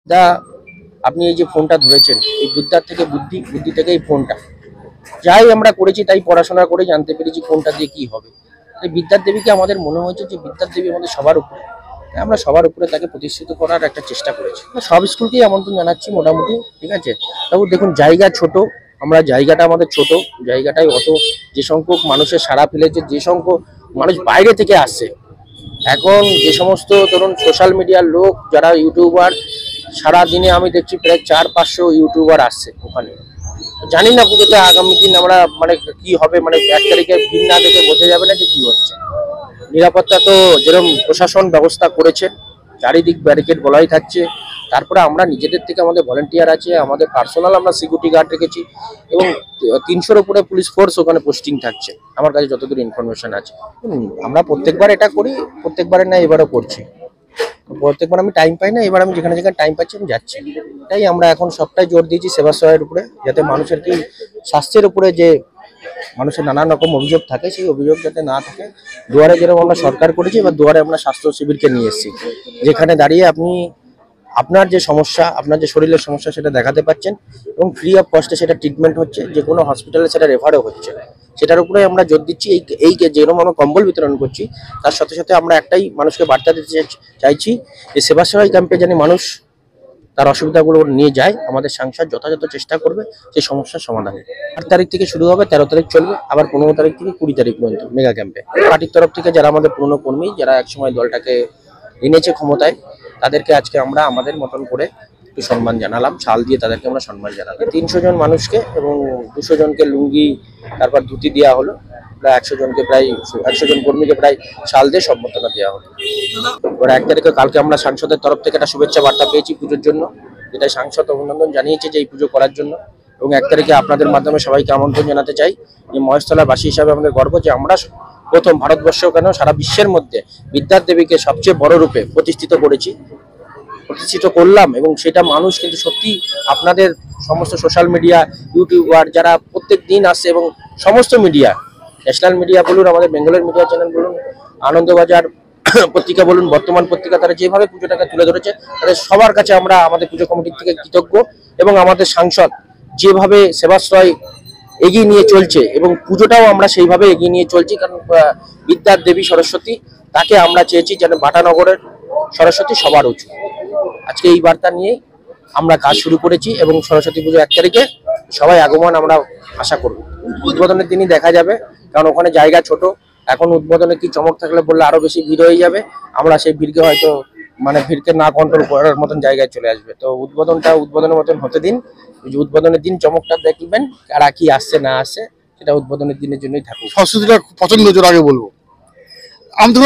দা আপনি এই যে ফোনটা ধরেছেন, এই বিদ্যার থেকে বুদ্ধি, বুদ্ধি থেকে এই ফোনটা, যাই আমরা করেছি তাই পড়াশোনা করে জানতে পেরেছি কোনটা দিয়ে কি হবে। এই বিদ্যার দেবীকে আমাদের মনে হয়েছে যে বিদ্যার দেবী আমাদের সবার উপরে, তাই আমরা সবার উপরে তাকে প্রতিষ্ঠিত করার একটা চেষ্টা করেছি। সব স্কুলকেই আমন্ত্রণ জানাচ্ছি মোটামুটি, ঠিক আছে। তবু দেখুন জায়গা ছোট, আমরা জায়গাটা আমাদের ছোট, জায়গাটাই অত যে সংখ্যক মানুষের সাড়া ফেলেছে, যে সংখ্যক মানুষ বাইরে থেকে আসছে। এখন যে সমস্ত ধরুন সোশ্যাল মিডিয়ার লোক যারা ইউটিউবার, সারা দিনে আমি দেখছি প্রায় 400-500 ইউটিউবার আসছে ওখানে। জানি না পুজোতে আগামী দিন আমরা মানে কি হবে, মানে 1 তারিখে দিন না দেখে বোঝা যাবে না যে কি হচ্ছে। নিরাপত্তা তো যেরকম প্রশাসন ব্যবস্থা করেছে, চারিদিক ব্যারিকেড বলাই থাকছে। তারপরে আমরা নিজেদের থেকে আমাদের ভলেন্টিয়ার আছে, আমাদের পার্সোনাল আমরা সিকিউরিটি গার্ড রেখেছি এবং 300-র উপরে পুলিশ ফোর্স ওখানে পোস্টিং থাকছে আমার কাছে যতদূর ইনফরমেশন আছে। আমরা প্রত্যেকবার এটা করি, প্রত্যেকবারে না এবারও করছি। প্রত্যেকবার আমি টাইম পাই না, এবার আমি যেখানে যেখানে টাইম পাচ্ছি আমি যাচ্ছি। তাই আমরা এখন সবটাই জোর দিয়েছি সেবা সেবার উপরে, যাতে মানুষের কি স্বাস্থ্যের উপরে যে মানুষের নানান রকম অভিযোগ থাকে, সেই অভিযোগ যাতে না থাকে। দুয়ারে যেরকম আমরা সরকার করেছি, এবার দুয়ারে আমরা স্বাস্থ্য শিবিরকে নিয়ে এসেছি, যেখানে দাঁড়িয়ে আপনি আপনার যে সমস্যা, আপনার যে শরীরের সমস্যা সেটা দেখাতে পাচ্ছেন এবং ফ্রি অফ কস্টে সেটা ট্রিটমেন্ট হচ্ছে, যে কোনো হসপিটালে সেটা রেফারও হচ্ছে। সেটার উপরে আমরা জোর দিচ্ছি। এই যেরকম আমরা কম্বল বিতরণ করছি, তার সাথে সাথে আমরা একটাই মানুষকে বার্তা দিতে চাইছি যে সেবা সেবাই ক্যাম্পে যেন মানুষ তার অসুবিধাগুলো নিয়ে যায়, আমাদের সাংসদ যথাযথ চেষ্টা করবে সেই সমস্যার সমাধানে। 8 তারিখ থেকে শুরু হবে, 13 তারিখ চলবে, আবার 15 তারিখ থেকে 20 তারিখ পর্যন্ত মেগা ক্যাম্পে। পার্টির তরফ থেকে যারা আমাদের পুরনো কর্মী, যারা একসময় দলটাকে এনেছে ক্ষমতায়, তাদেরকে আজকে আমরা আমাদের মতন করে একটু সম্মান জানালাম, শাল দিয়ে তাদেরকে আমরা সম্মান জানালাম। 300 জন মানুষকে এবং 200 জনকে লুঙ্গি, তারপর ধুতি দেওয়া হলো, প্রায় 100 জনকে, প্রায় 100 জন কর্মীকে প্রায় শাল দিয়ে সম্বর্ধনা দেওয়া হলো। এবার 1 তারিখে কালকে আমরা সাংসদের তরফ থেকে একটা শুভেচ্ছা বার্তা পেয়েছি পুজোর জন্য, যেটা সাংসদ অভিনন্দন জানিয়েছে যে এই পুজো করার জন্য। এবং 1 তারিখে আপনাদের মাধ্যমে সবাইকে আমন্ত্রণ জানাতে চাই যে মহেশতলাবাসী হিসাবে আমাদের গর্ব যে আমরা প্রথম ভারতবর্ষ কেন সারা বিশ্বের মধ্যে বিদ্যার দেবীকে সবচেয়ে বড় রূপে প্রতিষ্ঠিত করলাম। এবং সেটা মানুষ কিন্তু সত্যি আপনাদের সমস্ত সোশ্যাল মিডিয়া, ইউটিউবার যারা প্রত্যেক দিন আসছে এবং সমস্ত মিডিয়া, ন্যাশনাল মিডিয়া বলুন, আমাদের বেঙ্গলের মিডিয়া চ্যানেল বলুন, আনন্দবাজার পত্রিকা বলুন, বর্তমান পত্রিকা, তারা যেভাবে পুজোটাকে তুলে ধরেছে তাদের সবার কাছে আমরা আমাদের পুজো কমিটির থেকে কৃতজ্ঞ। এবং আমাদের সাংসদ যেভাবে সেবাশ্রয় এগিয়ে নিয়ে চলছে এবং পুজোটাও আমরা সেইভাবে এগিয়ে নিয়ে চলছি, কারণ বিদ্যার দেবী সরস্বতী, তাকে আমরা চেয়েছি যেন বাটানগরের সরস্বতী সবার উঁচু। আজকে এই বার্তা নিয়ে আমরা কাজ শুরু করেছি এবং সরস্বতী পুজো 1 তারিখে সবাই আগমন আমরা আশা করব। উদ্বোধনের দিনই দেখা যাবে, কারণ ওখানে জায়গা ছোট। এখন উদ্বোধনে কি চমক থাকলে বললে আরো বেশি ভিড় হয়ে যাবে, আমরা সেই ভিড়কে হয়তো ভিড়কে না কন্ট্রোল করার মতন জায়গায় চলে আসবে। তো উদ্বোধনের মতন হতে দিন, উদ্বোধনের দিন চমকটা দেখবেন, কারা কি আসছে না আসছে সেটা উদ্বোধনের দিনের জন্যই থাকুক। সরস্বতীটা পছন্দ জোর আগে বলবো।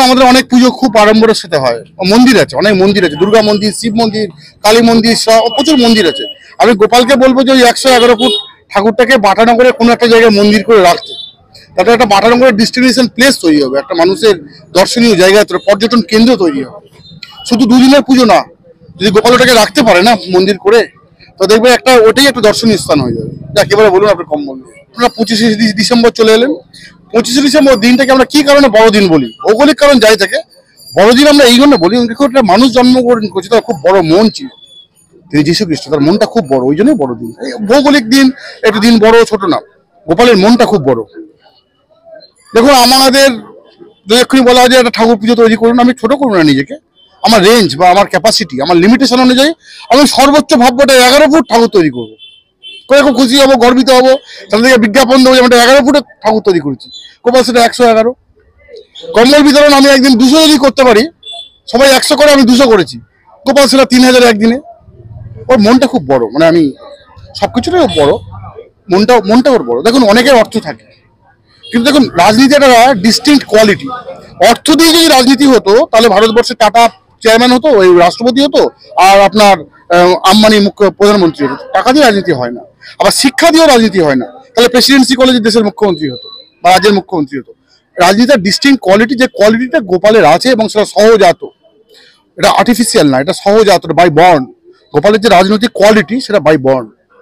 আমাদের অনেক পুজো খুব আড়ম্বরের সাথে হয়, মন্দির আছে, অনেক মন্দির আছে, দুর্গা মন্দির, শিব মন্দির, কালী মন্দির, প্রচুর মন্দির আছে। আমি গোপালকে বলবো যে ওই 111 ফুট ঠাকুরটাকে বাটানগরে কোনো একটা জায়গায় মন্দির করে রাখতে, তাতে একটা বাটানগরের ডেস্টিনেশন প্লেস তৈরি হবে, একটা মানুষের দর্শনীয় জায়গা, পর্যটন কেন্দ্র তৈরি হবে। শুধু দুদিনের পুজো না, যদি গোপাল ওটাকে রাখতে পারে না মন্দির করে, তো দেখবে ওটাই একটা দর্শনীয় স্থান হয়ে যাবে। একেবারে বলুন আপনি কম বলবেন। আপনারা 25শে ডিসেম্বর চলে এলেন। 25শে ডিসেম্বর দিনটাকে আমরা কি কারণে বড়দিন বলি? ভৌগোলিক কারণ যাই থাকে, বড়দিন আমরা এই জন্য বলি, একটা মানুষ জন্মগ্রহণ করছে, তার খুব বড় মন ছিল, তিনি যীশু খ্রিস্ট, তার মনটা খুব বড়, ওই জন্যই বড়দিন। ভৌগোলিক দিন একটু দিন বড় ছোট না, গোপালের মনটা খুব বড়। দেখুন আমাদের এক্ষুনি বলা হয় যে একটা ঠাকুর পুজো তৈরি করুন, আমি ছোট করবো না নিজেকে, আমার রেঞ্জ বা আমার ক্যাপাসিটি, আমার লিমিটেশন অনুযায়ী আমি সর্বোচ্চ ভাবটা 11 ফুট ঠাকুর তৈরি করবো, করে খুব খুশি হবো, গর্বিত হবো, তাদের থেকে বিজ্ঞাপন দেবো যে আমরা 11 ফুটের ঠাকুর তৈরি করেছি। গোপাল সেটা 111। কম্বল বিতরণ আমি একদিন 200 যদি করতে পারি, সবাই 100 করে, আমি 200 করেছি, গোপাল সেটা 3000 একদিনে। ওর মনটা খুব বড়, আমি সবকিছুটাই বড়, মনটা ওর বড়। দেখুন অনেকের অর্থ থাকে, কিন্তু দেখুন রাজনীতি একটা ডিস্টিংক্ট কোয়ালিটি। অর্থ দিয়ে যদি রাজনীতি হতো তাহলে ভারতবর্ষে টাটা চেয়ারম্যান হতো, ওই রাষ্ট্রপতি হতো, আর আপনার আম্বানি মুখ্য প্রধানমন্ত্রী হতো। টাকা দিয়ে রাজনীতি হয় না, আবার শিক্ষা দিয়েও রাজনীতি হয় না, তাহলে প্রেসিডেন্সি কলেজে দেশের মুখ্যমন্ত্রী হতো বা রাজ্যের মুখ্যমন্ত্রী হতো। রাজনীতির ডিস্টিংক্ট কোয়ালিটি, যে কোয়ালিটিটা গোপালের আছে এবং সেটা সহজাত, এটা আর্টিফিশিয়াল না, এটা সহজাত, বাই বর্ন। গোপালের যে রাজনৈতিক কোয়ালিটি সেটা বাই বর্ন।